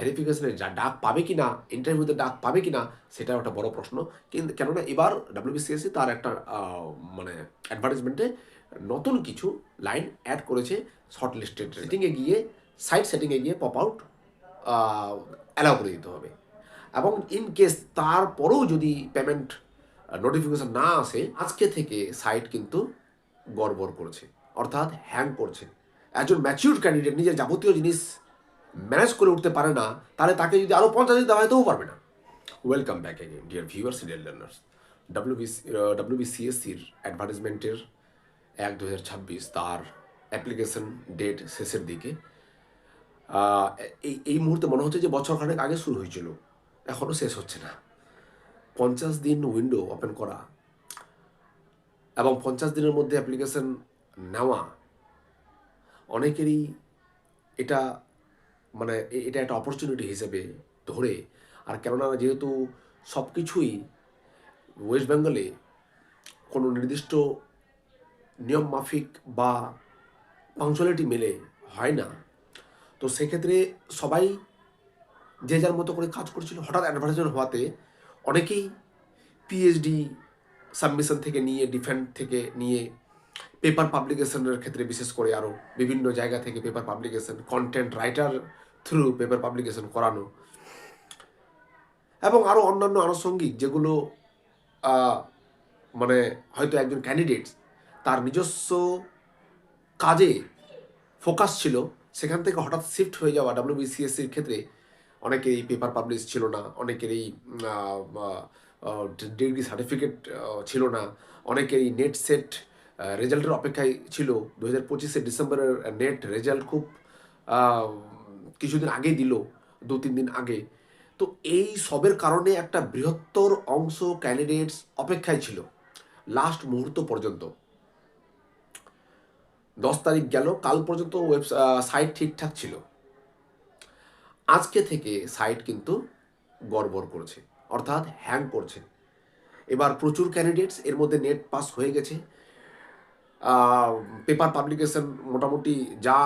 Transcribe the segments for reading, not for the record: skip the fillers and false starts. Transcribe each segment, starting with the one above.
ভেরিফিকেশনের ডাক পাবে কি না, ইন্টারভিউতে ডাক পাবে কি না, সেটাও একটা বড় প্রশ্ন। কিন্তু কেননা এবার ডাব্লিউবিসিএসসি তার একটা মানে অ্যাডভার্টাইজমেন্টে নতুন কিছু লাইন অ্যাড করেছে। শর্ট লিস্টেড সেটিংয়ে গিয়ে, সাইট সেটিংয়ে গিয়ে পপ আউট অ্যালাউ করে দিতে হবে। এবং ইন কেস তারপরেও যদি পেমেন্ট নোটিফিকেশন না আসে, আজকে থেকে সাইট কিন্তু গড়বড় করছে, অর্থাৎ হ্যাং করছে। একজন ম্যাচিউর ক্যান্ডিডেট নিজের যাবতীয় জিনিস ম্যানেজ করে উঠতে পারে না, তাহলে তাকে যদি আরও 50 দিন দেওয়া হয় তবু পারবে না। Welcome back again dear viewers, dear learners. ডাব্লিউবিসিএসসির অ্যাডভার্টাইজমেন্টের 1/2026 তার অ্যাপ্লিকেশন ডেট শেষের দিকে। এই মুহূর্তে মনে হচ্ছে যে বছর খানেক আগে শুরু হয়েছিল, এখনও শেষ হচ্ছে না। 50 দিন উইন্ডো ওপেন করা এবং 50 দিনের মধ্যে অ্যাপ্লিকেশন নেওয়া, অনেকেরই এটা মানে এটা একটা অপরচুনিটি হিসেবে ধরে, আর কেননা যেহেতু সব কিছুই ওয়েস্ট বেঙ্গলে কোনো নির্দিষ্ট নিয়ম মাফিক বা পাংচুয়ালিটি মেলে হয় না, তো সেক্ষেত্রে সবাই যে যার মতো করে কাজ করছিল। হঠাৎ অ্যাডভার্টাইজমেন্ট হওয়াতে অনেকেই পিএইচডি সাবমিশন থেকে নিয়ে, ডিফেন্স থেকে নিয়ে, পেপার পাবলিকেশনের ক্ষেত্রে বিশেষ করে আরও বিভিন্ন জায়গা থেকে paper publication, content writer through paper publication করানো, এবং আরও অন্যান্য আনুষঙ্গিক যেগুলো মানে হয়তো একজন ক্যান্ডিডেট তার নিজস্ব কাজে ফোকাস ছিল, সেখান থেকে হঠাৎ শিফট হয়ে যাওয়া ডাব্লিউবিসিএসসির ক্ষেত্রে অনেকেরই পেপার পাবলিশ ছিল না, অনেকেরই ডিগ্রি সার্টিফিকেট ছিল না, অনেকেরই নেট সেট রেজাল্টের অপেক্ষায় ছিল। 2025 ডিসেম্বরের নেট রেজাল্ট খুব কিছুদিন আগেই দিল, 2-3 দিন আগে। তো এই সবের কারণে একটা বৃহত্তর অংশ ক্যান্ডিডেটস অপেক্ষায় ছিল লাস্ট মুহূর্ত পর্যন্ত। 10 তারিখ গেল, কাল পর্যন্ত সাইট ঠিকঠাক ছিল। আজকে থেকে সাইট কিন্তু গড়বড় করছে, অর্থাৎ হ্যাং করছে। এবার প্রচুর ক্যান্ডিডেটস এর মধ্যে নেট পাস হয়ে গেছে। পেপার পাবলিকেশন মোটামুটি যা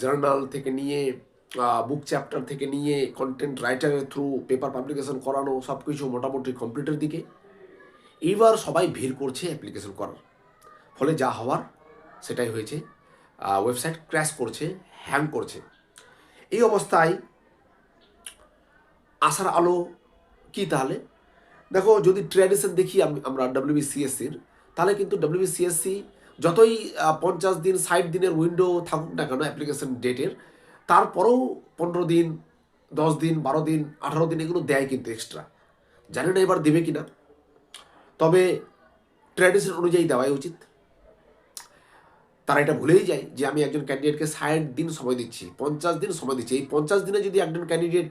জার্নাল থেকে নিয়ে, বুক চ্যাপ্টার থেকে নিয়ে, কন্টেন্ট রাইটারের থ্রু পেপার পাবলিকেশন করানো, সব কিছু মোটামুটি কমপ্লিটের দিকে। এইবার সবাই ভিড় করছে অ্যাপ্লিকেশন করার, ফলে যা হওয়ার সেটাই হয়েছে। ওয়েবসাইট ক্র্যাশ করছে, হ্যাং করছে। এই অবস্থায় আসার আলো কি তাহলে? দেখো, যদি ট্র্যাডিশন দেখি আমরা ডাব্লিউবিসিএসসির, তাহলে কিন্তু ডাব্লিউবিসিএসসি যতই 50 দিন 60 দিনের উইন্ডো থাকুক না কেন অ্যাপ্লিকেশন ডেটের, তারপরেও 15 দিন, 10 দিন, 12 দিন, 18 দিন এগুলো দেয় কিন্তু এক্সট্রা। জানি না এবার দেবে কিনা, তবে ট্র্যাডিশন অনুযায়ী দেওয়াই উচিত। তারা এটা ভুলেই যায় যে আমি একজন ক্যান্ডিডেটকে 60 দিন সময় দিচ্ছি, 50 দিন সময় দিচ্ছি। এই 50 দিনে যদি একজন ক্যান্ডিডেট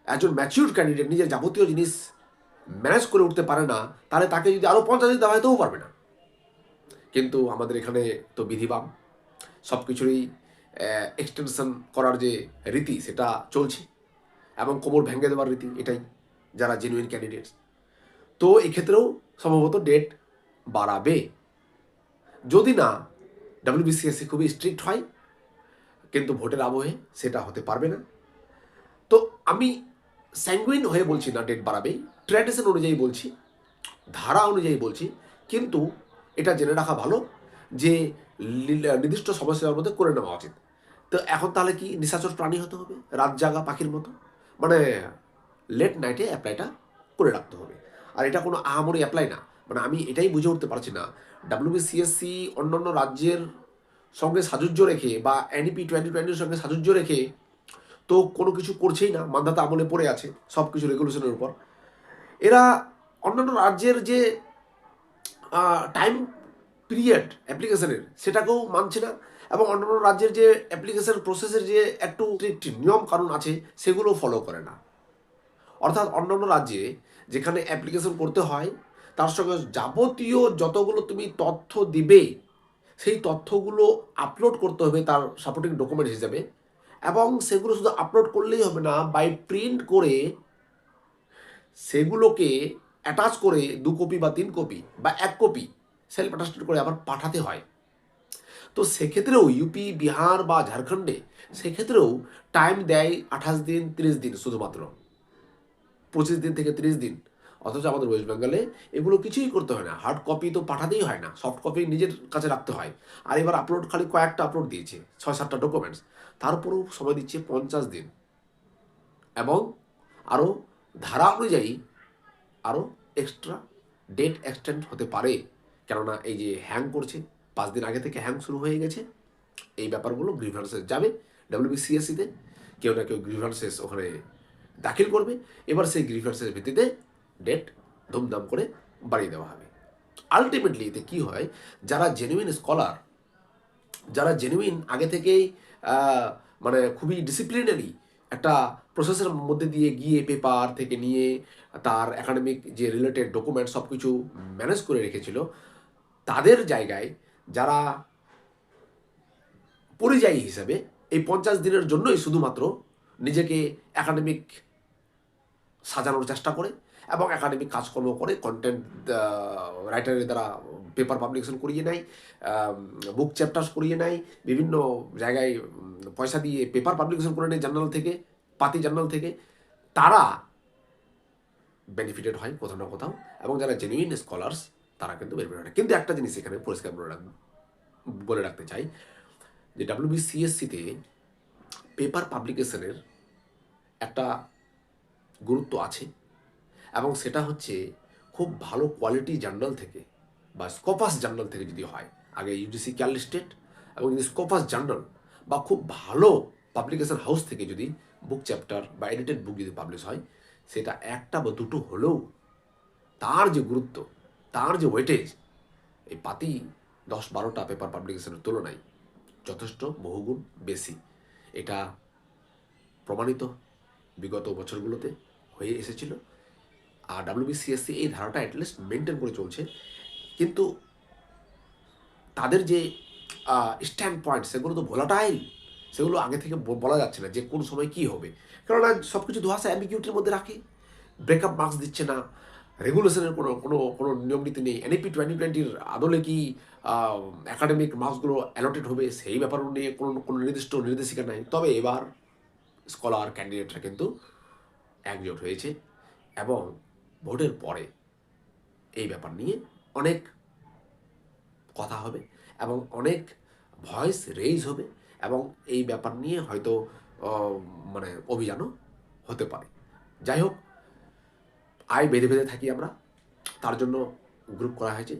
একজন ম্যাচিউর ক্যান্ডিডেট নিজের যাবতীয় জিনিস ম্যানেজ করে উঠতে পারে না, তাহলে তাকে যদি আরও 50 দিন দেওয়া হয় তবু পারবে না। কিন্তু আমাদের এখানে তো বিধিবাম, সব কিছুরই এক্সটেনশন করার যে রীতি সেটা চলছে, এবং কোমর ভেঙে দেওয়ার রীতি, এটাই যারা জেনুইন ক্যান্ডিডেটস। তো এক্ষেত্রেও সম্ভবত ডেট বাড়াবে, যদি না ডাব্লিউবিসিএসসি খুবই স্ট্রিক্ট হয়। কিন্তু ভোটের আবহে সেটা হতে পারবে না। তো আমি স্যাঙ্গুইন হয়ে বলছি না ডেট বাড়াবেই, ট্র্যাডিশন অনুযায়ী বলছি, ধারা অনুযায়ী বলছি। কিন্তু এটা জেনে রাখা ভালো যে নির্দিষ্ট সমস্যার মধ্যে করে নেওয়া উচিত। তো এখন তাহলে কি নিশাচর প্রাণী হতে হবে, রাত জাগা পাখির মতো, মানে লেট নাইটে অ্যাপ্লাইটা করে রাখতে হবে। আর এটা কোনো আহামরি অ্যাপ্লাই না। মানে আমি এটাই বুঝে উঠতে পারছি না, ডাব্লিউবিসিএসসি অন্যান্য রাজ্যের সঙ্গে সাযুজ্য রেখে বা এনইপি 2020-র সঙ্গে সাযুজ্য রেখে তো কোনো কিছু করছেই না, মান্ধাতা আমলে পড়ে আছে সব কিছু রেগুলেশনের উপর। এরা অন্যান্য রাজ্যের যে টাইম পিরিয়ড অ্যাপ্লিকেশনের সেটাকেও মানছে না, এবং অন্যান্য রাজ্যের যে অ্যাপ্লিকেশন প্রসেসের যে একটু নিয়ম কানুন আছে সেগুলো ফলো করে না। অর্থাৎ অন্যান্য রাজ্যে যেখানে অ্যাপ্লিকেশন করতে হয়, তার সঙ্গে যাবতীয় যতগুলো তুমি তথ্য দিবে সেই তথ্যগুলো আপলোড করতে হবে তার সাপোর্টিং ডকুমেন্ট হিসেবে, এবং সেগুলো শুধু আপলোড করলেই হবে না, বাই প্রিন্ট করে সেগুলোকে অ্যাটাচ করে 2 কপি বা 3 কপি বা 1 কপি সেলফ অ্যাটাস্টেড করে আবার পাঠাতে হয়। তো সেক্ষেত্রেও ইউপি, বিহার বা ঝাড়খণ্ডে সেক্ষেত্রেও টাইম দেয় 28 দিন 30 দিন শুধুমাত্র, 25 দিন থেকে 30 দিন। অথচ আমাদের ওয়েস্ট বেঙ্গলে এগুলো কিছুই করতে হয় না, হার্ড কপি তো পাঠাতেই হয় না, সফট কপি নিজের কাছে রাখতে হয়। আর এবার আপলোড খালি কয়েকটা আপলোড দিয়েছে, 6-7টা ডকুমেন্টস, তারপরেও সময় দিচ্ছে 50 দিন। এবং আরও ধারা অনুযায়ী আরও এক্সট্রা ডেট এক্সটেন্ড হতে পারে, কেননা এই যে হ্যাং করছে, 5 দিন আগে থেকে হ্যাং শুরু হয়ে গেছে। এই ব্যাপারগুলো গ্রিভান্সেস যাবে ডাব্লিউবিসিএসসিতে, কেউ না কেউ গ্রিভান্সেস ওখানে দাখিল করবে। এবার সেই গ্রিভান্সের ভিত্তিতে ডেট ধুমধাম করে বাড়িয়ে দেওয়া হবে। আলটিমেটলি এতে কী হয়, যারা জেনুইন স্কলার, যারা জেনুইন আগে থেকেই মানে খুবই ডিসিপ্লিনারি একটা প্রসেসের মধ্যে দিয়ে গিয়ে পেপার থেকে নিয়ে তার একাডেমিক যে রিলেটেড ডকুমেন্ট সব কিছু ম্যানেজ করে রেখেছিল, তাদের জায়গায় যারা পরিযায়ী হিসাবে এই 50 দিনের জন্যই শুধুমাত্র নিজেকে একাডেমিক সাজানোর চেষ্টা করে এবং একাডেমিক কাজকর্ম করে, কন্টেন্ট রাইটারের দ্বারা পেপার পাবলিকেশন করিয়ে নেয়, বুক চ্যাপ্টার্স করিয়ে নেয়, বিভিন্ন জায়গায় পয়সা দিয়ে পেপার পাবলিকেশন করে নেয় জার্নাল থেকে, পাতি জার্নাল থেকে, তারা বেনিফিটেড হয় কোথাও না কোথাও। এবং যারা জেনুইন স্কলার্স তারা কিন্তু বেনিফিট হয়। কিন্তু একটা জিনিস এখানে পরিষ্কার বলে রাখতে চাই যে ডাব্লিউবিসিএসসিতে পেপার পাবলিকেশনের একটা গুরুত্ব আছে, এবং সেটা হচ্ছে খুব ভালো কোয়ালিটি জার্নাল থেকে বা স্কোপাস জার্নাল থেকে যদি হয়, আগে ইউজিসি কেয়ার লিস্টেড, এবং যদি স্কোপাস জার্নাল বা খুব ভালো পাবলিকেশন হাউস থেকে যদি বুক চ্যাপ্টার বা এডিটেড বুক যদি পাবলিশ হয়, সেটা একটা বা দুটো হলেও তার যে গুরুত্ব, তার যে ওয়েটেজ এই পাতি 10-12টা পেপার পাবলিকেশনের তুলনায় যথেষ্ট বহুগুণ বেশি। এটা প্রমাণিত বিগত বছরগুলোতে হয়ে এসেছিল। আর ডাব্লিউবিসিএসসি এই ধারাটা অ্যাটলিস্ট মেনটেন করে চলছে। কিন্তু তাদের যে স্ট্যান্ড পয়েন্ট সেগুলো তো ভোলাটাইল, সেগুলো আগে থেকে বলা যাচ্ছে না যে কোন সময় কী হবে, কেননা সব কিছু ধোঁয়াশা অ্যাম্বিগুইটির মধ্যে রাখে। ব্রেকআপ মার্কস দিচ্ছে না, রেগুলেশনের কোনো কোনো কোনো নিয়ম নীতি নেই। এনইপি 2020-র আদলে কি একাডেমিক মার্কসগুলো অ্যালোটেড হবে সেই ব্যাপার নিয়ে কোনো কোনো নির্দিষ্ট নির্দেশিকা নাই। তবে এবার স্কলার ক্যান্ডিডেটরা কিন্তু একজোট হয়েছে এবং ভোটের পরে এই ব্যাপার নিয়ে অনেক কথা হবে এবং অনেক ভয়েস রেইজ হবে, এবং এই ব্যাপার নিয়ে হয়তো মানে অভিযানও হতে পারে। যাই হোক, আয় বেঁধে বেঁধে থাকি আমরা, তার জন্য গ্রুপ করা হয়েছে,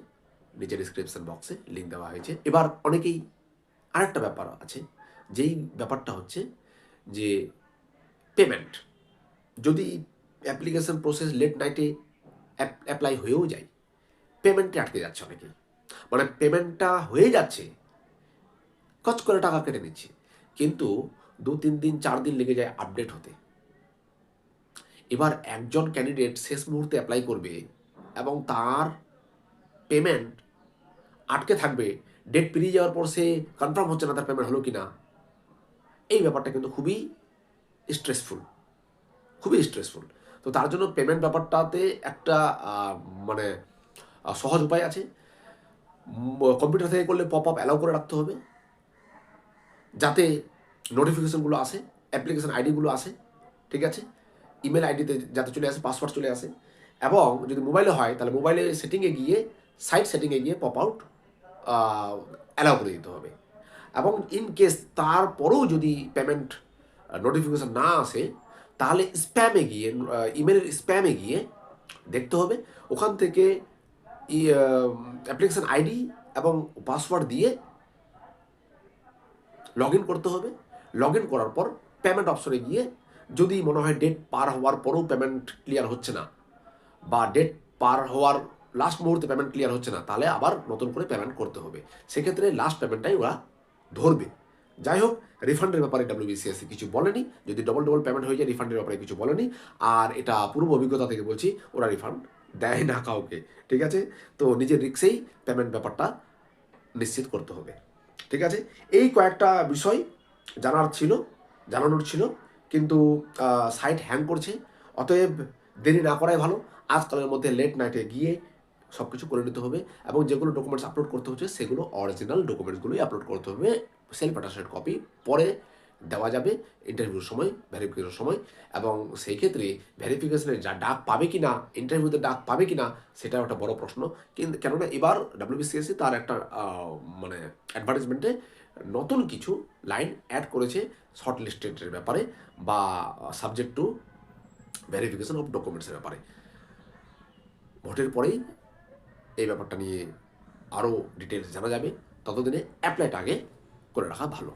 নিচে ডিসক্রিপশন বক্সে লিঙ্ক দেওয়া হয়েছে। এবার অনেকেই আরেকটা ব্যাপার আছে, যেই ব্যাপারটা হচ্ছে যে পেমেন্ট, যদি অ্যাপ্লিকেশন প্রসেস লেট নাইটে অ্যাপ্লাই হয়েও যায়, পেমেন্টে আটকে যাচ্ছে অনেকেই। মানে পেমেন্টটা হয়ে যাচ্ছে, কচ করে টাকা কেটে নিচ্ছে, কিন্তু 2-3 দিন 4 দিন লেগে যায় আপডেট হতে। এবার একজন ক্যান্ডিডেট শেষ মুহূর্তে অ্যাপ্লাই করবে এবং তার পেমেন্ট আটকে থাকবে, ডেট পেরিয়ে যাওয়ার পর সে কনফার্ম হচ্ছে না তার পেমেন্ট হলো কি না। এই ব্যাপারটা কিন্তু খুবই স্ট্রেসফুল, খুবই স্ট্রেসফুল। তো তার জন্য পেমেন্ট ব্যাপারটাতে একটা মানে সহজ উপায় আছে। কম্পিউটার থেকে করলে পপ আপ অ্যালাউ করে রাখতে হবে, যাতে নোটিফিকেশনগুলো আসে, অ্যাপ্লিকেশন আইডিগুলো আসে, ঠিক আছে, ইমেল আইডিতে যাতে চলে আসে, পাসওয়ার্ড চলে আসে। এবং যদি মোবাইলে হয় তাহলে মোবাইলে সেটিংয়ে গিয়ে, সাইট সেটিংয়ে গিয়ে পপ আউট অ্যালাউ করে দিতে হবে। এবং ইন কেস তারপরেও যদি পেমেন্ট নোটিফিকেশান না আসে, তাহলে স্প্যামে গিয়ে, ইমেলের স্প্যামে গিয়ে দেখতে হবে, ওখান থেকে অ্যাপ্লিকেশান আইডি এবং পাসওয়ার্ড দিয়ে লগ ইন করতে হবে। লগ ইন করার পর পেমেন্ট অপশনে গিয়ে যদি মনে হয় ডেট পার হওয়ার পরেও পেমেন্ট ক্লিয়ার হচ্ছে না, বা ডেট পার হওয়ার লাস্ট মুহূর্তে পেমেন্ট ক্লিয়ার হচ্ছে না, তাহলে আবার নতুন করে পেমেন্ট করতে হবে। সেক্ষেত্রে লাস্ট পেমেন্টটাই ওরা ধরবে। যাই হোক, রিফান্ডের ব্যাপারে ডাব্লিউবিসিএসসি কিছু বলেনি। যদি ডবল পেমেন্ট হয়ে যায়, রিফান্ডের ব্যাপারে কিছু বলেনি। আর এটা পূর্ব অভিজ্ঞতা থেকে বলছি, ওরা রিফান্ড দেয় না কাউকে, ঠিক আছে। তো নিজের রিক্সেই পেমেন্ট ব্যাপারটা নিশ্চিত করতে হবে, ঠিক আছে। এই কয়েকটা বিষয় জানানোর ছিল, কিন্তু সাইট হ্যাং করছে, অতএব দেরি না করাই ভালো। আজকালের মধ্যে লেট নাইটে গিয়ে সব কিছু করে নিতে হবে, এবং যেগুলো ডকুমেন্টস আপলোড করতে হচ্ছে সেগুলো অরিজিনাল ডকুমেন্টসগুলোই আপলোড করতে হবে, সেলফ অ্যাটাস্টেড কপি। পরে দেওয়া যাবে ইন্টারভিউর সময়, ভেরিফিকেশনের সময়, এবং সেই ক্ষেত্রে ভেরিফিকেশনে যা ডাক পাবে কি না, ইন্টারভিউতে ডাক পাবে কি না, সেটাও একটা বড় প্রশ্ন। কিন্তু কেননা এবার ডাব্লিউবিসিএসসি তার একটা মানে অ্যাডভার্টাইজমেন্টে নতুন কিছু লাইন অ্যাড করেছে শর্ট লিস্টেডের ব্যাপারে, বা সাবজেক্ট টু ভেরিফিকেশন অফ ডকুমেন্টসের ব্যাপারে। ভোটের পরেই এই ব্যাপারটা নিয়ে আরও ডিটেলস জানা যাবে। ততদিনে অ্যাপ্লাইটা আগে করে রাখা ভালো।